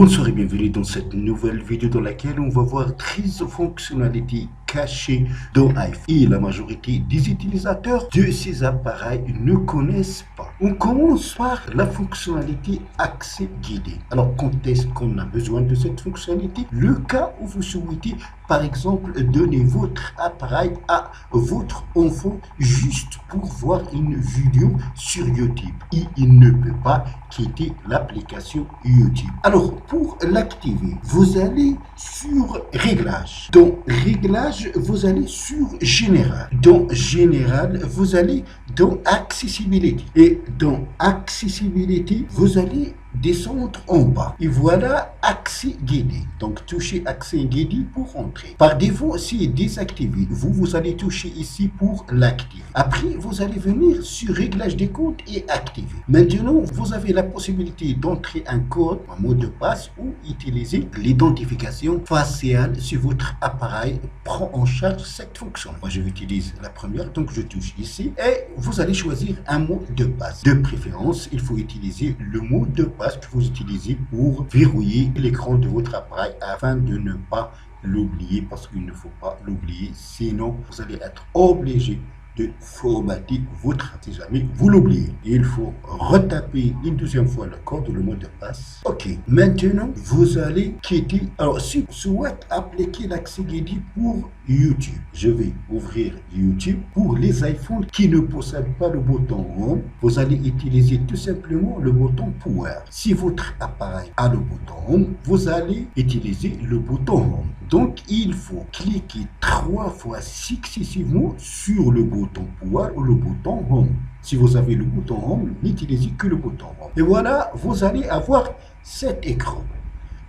Bonsoir et bienvenue dans cette nouvelle vidéo dans laquelle on va voir 13 fonctionnalités cachées dans iPhone et la majorité des utilisateurs de ces appareils ne connaissent pas. On commence par la fonctionnalité accès guidé. Alors quand est-ce qu'on a besoin de cette fonctionnalité? Le cas où vous souhaitez par exemple donner votre appareil à votre enfant juste pour voir une vidéo sur YouTube et il ne peut pas quitter l'application YouTube. Alors pour l'activer, vous allez sur Réglages. Dans Réglages, vous allez sur Général. Dans Général, vous allez dans Accessibility. Et dans Accessibility, vous allez descendre en bas et voilà accès guidé. Donc touchez accès guidé pour entrer. Par défaut, c'est désactivé. Vous allez toucher ici pour l'activer. Après, vous allez venir sur réglage des comptes et activer. Maintenant, vous avez la possibilité d'entrer un code, un mot de passe ou utiliser l'identification faciale si votre appareil prend en charge cette fonction. Moi, je vais utiliser la première, donc je touche ici et vous allez choisir un mot de passe. De préférence, il faut utiliser le mot de passe que vous utilisez pour verrouiller l'écran de votre appareil afin de ne pas l'oublier, parce qu'il ne faut pas l'oublier, sinon vous allez être obligé de formater votre, si jamais vous l'oubliez. Il faut retaper une deuxième fois le code, le mot de passe. Ok, maintenant vous allez quitter. Alors si vous souhaitez appliquer l'accès guidé pour YouTube, je vais ouvrir YouTube. Pour les iPhones qui ne possèdent pas le bouton Home, vous allez utiliser tout simplement le bouton Power. Si votre appareil a le bouton Home, vous allez utiliser le bouton Home. Donc il faut cliquer 3 fois successivement sur le bouton Power ou le bouton Home. Si vous avez le bouton Home, n'utilisez que le bouton Home. Et voilà, vous allez avoir cet écran.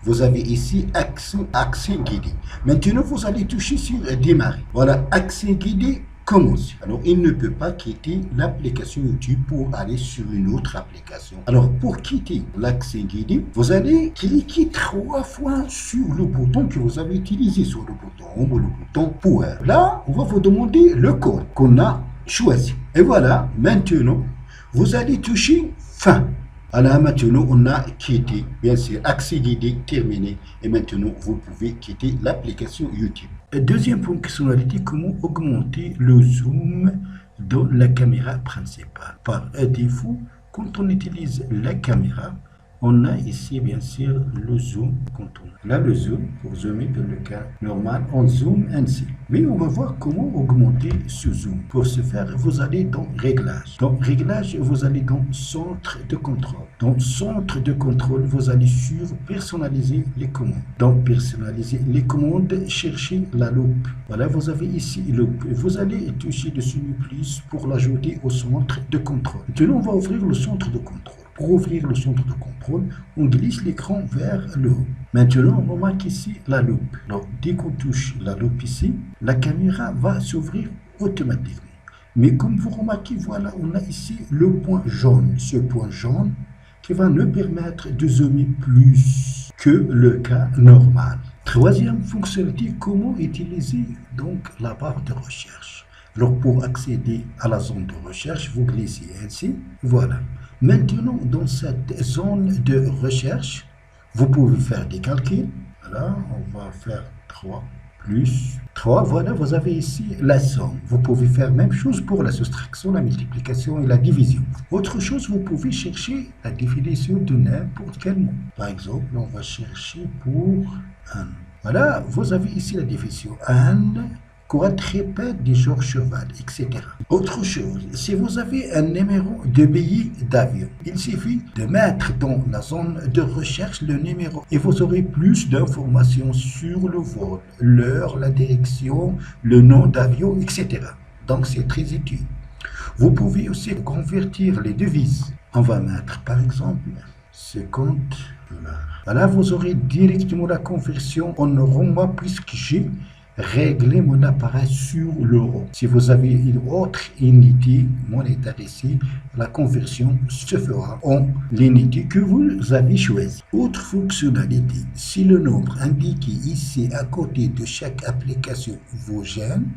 Vous avez ici accès guidé. Maintenant, vous allez toucher sur démarrer. Voilà, accès guidé commence. Alors, il ne peut pas quitter l'application YouTube pour aller sur une autre application. Alors, pour quitter l'accès guidé, vous allez cliquer 3 fois sur le bouton que vous avez utilisé, sur le bouton Home ou le bouton Power. Là, on va vous demander le code qu'on a choisi. Et voilà, maintenant, vous allez toucher fin. Alors maintenant, on a quitté, bien sûr, accès guidé terminé. Et maintenant, vous pouvez quitter l'application YouTube. Deuxième fonctionnalité, comment augmenter le zoom dans la caméra principale. Par défaut, quand on utilise la caméra, on a ici bien sûr le zoom. Quand on a le zoom, pour zoomer dans le cas normal, on zoome ainsi. Mais on va voir comment augmenter ce zoom. Pour ce faire, vous allez dans Réglages. Dans Réglages, vous allez dans Centre de contrôle. Dans Centre de contrôle, vous allez sur Personnaliser les commandes. Dans Personnaliser les commandes, cherchez la loupe. Voilà, vous avez ici loupe. Vous allez toucher dessus plus pour l'ajouter au centre de contrôle. Maintenant, on va ouvrir le centre de contrôle. Pour ouvrir le centre de contrôle, on glisse l'écran vers le haut. Maintenant, on remarque ici la loupe. Donc, dès qu'on touche la loupe ici, la caméra va s'ouvrir automatiquement. Mais comme vous remarquez, voilà, on a ici le point jaune. Ce point jaune qui va nous permettre de zoomer plus que le cas normal. Troisième fonctionnalité, comment utiliser donc la barre de recherche. Alors, pour accéder à la zone de recherche, vous glissez ainsi. Voilà. Maintenant, dans cette zone de recherche, vous pouvez faire des calculs. Voilà, on va faire 3 plus 3. Voilà, vous avez ici la somme. Vous pouvez faire la même chose pour la soustraction, la multiplication et la division. Autre chose, vous pouvez chercher la définition de n'importe quel mot. Par exemple, on va chercher pour un. Voilà, vous avez ici la définition. Un quadrupède du genre cheval, etc. Autre chose, si vous avez un numéro de billet d'avion, il suffit de mettre dans la zone de recherche le numéro et vous aurez plus d'informations sur le vol, l'heure, la direction, le nom d'avion, etc. Donc c'est très utile. Vous pouvez aussi convertir les devises. On va mettre par exemple 50 $. Voilà, vous aurez directement la conversion en euros, moi, puisque j'ai réglé mon appareil sur l'euro. Si vous avez une autre unité monétaire ici, la conversion se fera en l'unité que vous avez choisie. Autre fonctionnalité, si le nombre indiqué ici à côté de chaque application vous gêne,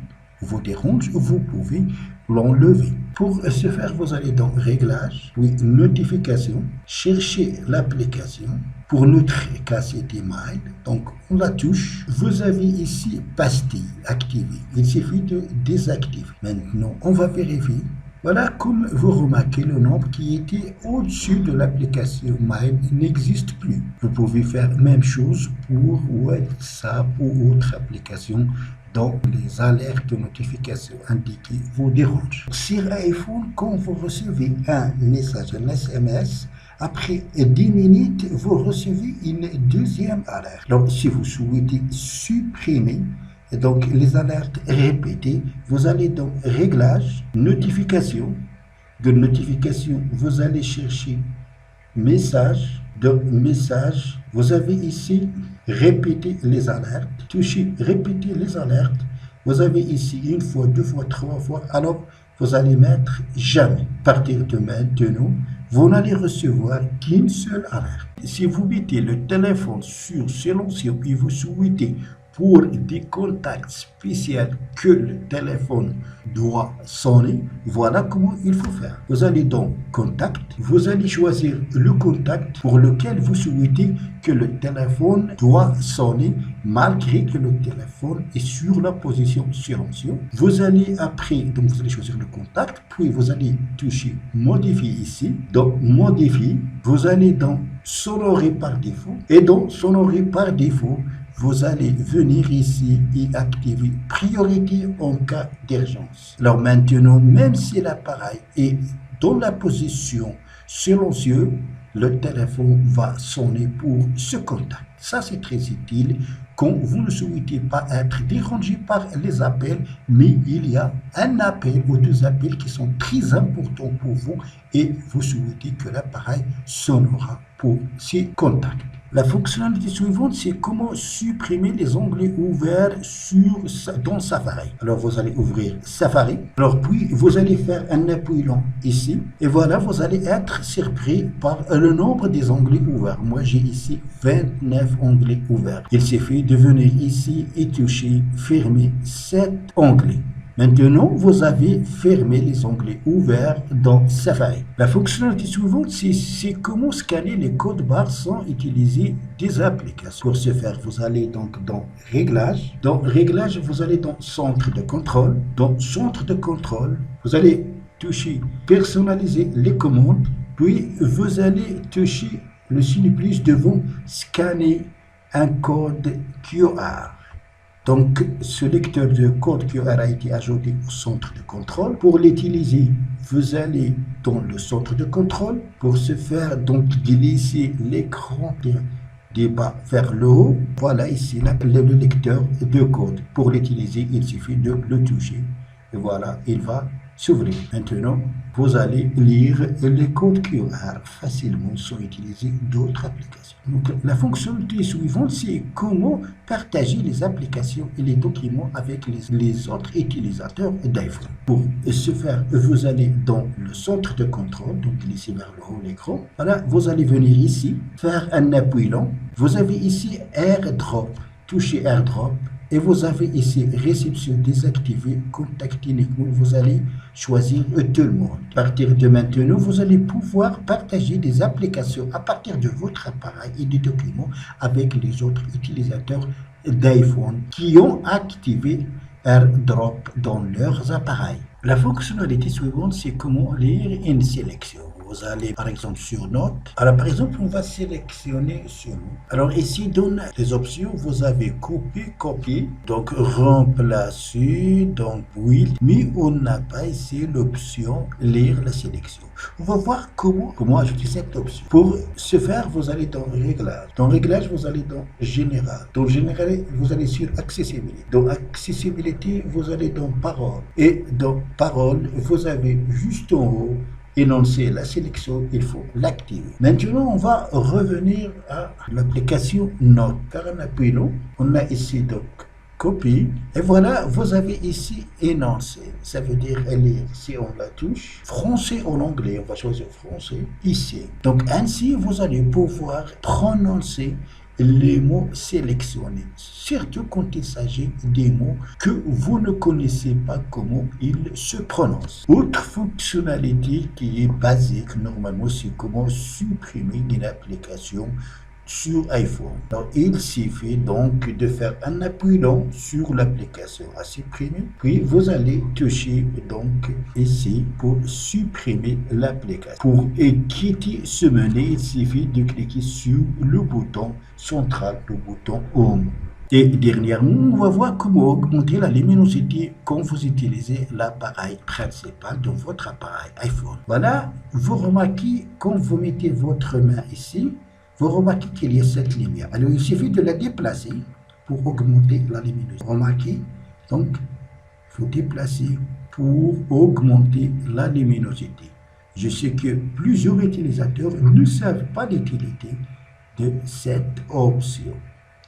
vous dérange, vous pouvez l'enlever. Pour ce faire, vous allez dans Réglages, puis Notification, chercher l'application. Pour notre cas, c'est Email. Donc, on la touche. Vous avez ici Pastille activée. Il suffit de désactiver. Maintenant, on va vérifier. Voilà, comme vous remarquez, le nombre qui était au-dessus de l'application Mail n'existe plus. Vous pouvez faire la même chose pour WhatsApp ou autre application dont les alertes de notification indiquées vous dérangent. Sur iPhone, quand vous recevez un message, un SMS, après 10 minutes, vous recevez une deuxième alerte. Donc, si vous souhaitez supprimer donc les alertes répétées, vous allez dans Réglages, Notification. De notification, vous allez chercher Message. De Message, vous avez ici Répéter les alertes. Touchez Répéter les alertes. Vous avez ici une fois, deux fois, trois fois. Alors, vous allez mettre Jamais. À partir de maintenant, vous n'allez recevoir qu'une seule alerte. Si vous mettez le téléphone sur silencieux et vous souhaitez pour des contacts spéciaux que le téléphone doit sonner, voilà comment il faut faire. Vous allez dans Contact, vous allez choisir le contact pour lequel vous souhaitez que le téléphone doit sonner malgré que le téléphone est sur la position silencieux. Vous allez après, donc vous allez choisir le contact, puis vous allez toucher Modifier ici. Dans Modifier, vous allez dans Sonorer par défaut et dans Sonorer par défaut, vous allez venir ici et activer priorité en cas d'urgence. Alors maintenant, même si l'appareil est dans la position silencieuse, le téléphone va sonner pour ce contact. Ça, c'est très utile quand vous ne souhaitez pas être dérangé par les appels, mais il y a un appel ou deux appels qui sont très importants pour vous et vous souhaitez que l'appareil sonnera pour ces contacts. La fonctionnalité suivante, c'est comment supprimer les onglets ouverts dans Safari. Alors, vous allez ouvrir Safari. Alors, puis, vous allez faire un appui long ici. Et voilà, vous allez être surpris par le nombre des onglets ouverts. Moi, j'ai ici 29 onglets ouverts. Il suffit de venir ici et toucher Fermer 7 onglets. Maintenant, vous avez fermé les onglets ouverts dans Safari. La fonctionnalité suivante, c'est comment scanner les codes barres sans utiliser des applications. Pour ce faire, vous allez donc dans Réglages. Dans Réglages, vous allez dans Centre de contrôle. Dans Centre de contrôle, vous allez toucher Personnaliser les commandes. Puis, vous allez toucher le signe plus devant Scanner un code QR. Donc, ce lecteur de code QR a été ajouté au centre de contrôle. Pour l'utiliser, vous allez dans le centre de contrôle. Pour ce faire, donc, glisser l'écran du bas vers le haut. Voilà ici le lecteur de code. Pour l'utiliser, il suffit de le toucher. Et voilà, il va s'ouvrir. Maintenant, vous allez lire les codes QR facilement sans utiliser d'autres applications. Donc, la fonctionnalité suivante, c'est comment partager les applications et les documents avec les autres utilisateurs d'iPhone. Pour ce faire, vous allez dans le centre de contrôle, donc glisser vers le haut de l'écran. Voilà, vous allez venir ici, faire un appui long. Vous avez ici AirDrop, touchez AirDrop. Et vous avez ici réception désactivée, contact uniquement. Vous allez choisir tout le monde. À partir de maintenant, vous allez pouvoir partager des applications à partir de votre appareil et des documents avec les autres utilisateurs d'iPhone qui ont activé AirDrop dans leurs appareils. La fonctionnalité suivante, c'est comment lire une sélection. Vous allez par exemple sur Notes. Alors par exemple, on va sélectionner sur Notes. Alors ici, dans les options, vous avez copier, donc remplacer, donc oui, mais on n'a pas ici l'option lire la sélection. On va voir comment ajouter cette option. Pour ce faire, vous allez dans Réglages. Dans Réglages, vous allez dans Général. Dans Général, vous allez sur Accessibilité. Dans Accessibilité, vous allez dans Paroles. Et dans Paroles, vous avez juste en haut énoncer la sélection, il faut l'activer. Maintenant, on va revenir à l'application Notes. Par un appui long, on a ici donc copie. Et voilà, vous avez ici énoncer. Ça veut dire lire. Si on la touche, français en anglais, on va choisir français ici. Donc ainsi, vous allez pouvoir prononcer les mots sélectionnés, surtout quand il s'agit des mots que vous ne connaissez pas comment ils se prononcent. Autre fonctionnalité qui est basique normalement, c'est comment supprimer une application sur iPhone. Donc, il suffit donc de faire un appui long sur l'application à supprimer, puis vous allez toucher donc ici pour supprimer l'application. Pour quitter ce menu, il suffit de cliquer sur le bouton central, le bouton Home. Et dernièrement, on va voir comment augmenter la luminosité quand vous utilisez l'appareil principal de votre appareil iPhone. Voilà, vous remarquez quand vous mettez votre main ici, vous remarquez qu'il y a cette lumière. Alors, il suffit de la déplacer pour augmenter la luminosité. Remarquez, donc, il faut déplacer pour augmenter la luminosité. Je sais que plusieurs utilisateurs ne savent pas l'utilité de cette option.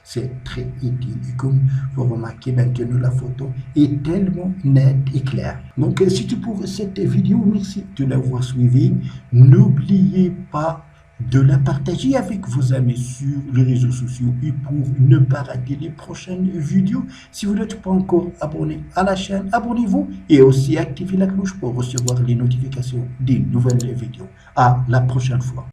C'est très utile. Et comme vous remarquez maintenant, la photo est tellement nette et claire. Donc, c'est tout pour cette vidéo. Merci de l'avoir suivi. N'oubliez pas de la partager avec vos amis sur les réseaux sociaux et pour ne pas rater les prochaines vidéos. Si vous n'êtes pas encore abonné à la chaîne, abonnez-vous et aussi activez la cloche pour recevoir les notifications des nouvelles vidéos. À la prochaine fois.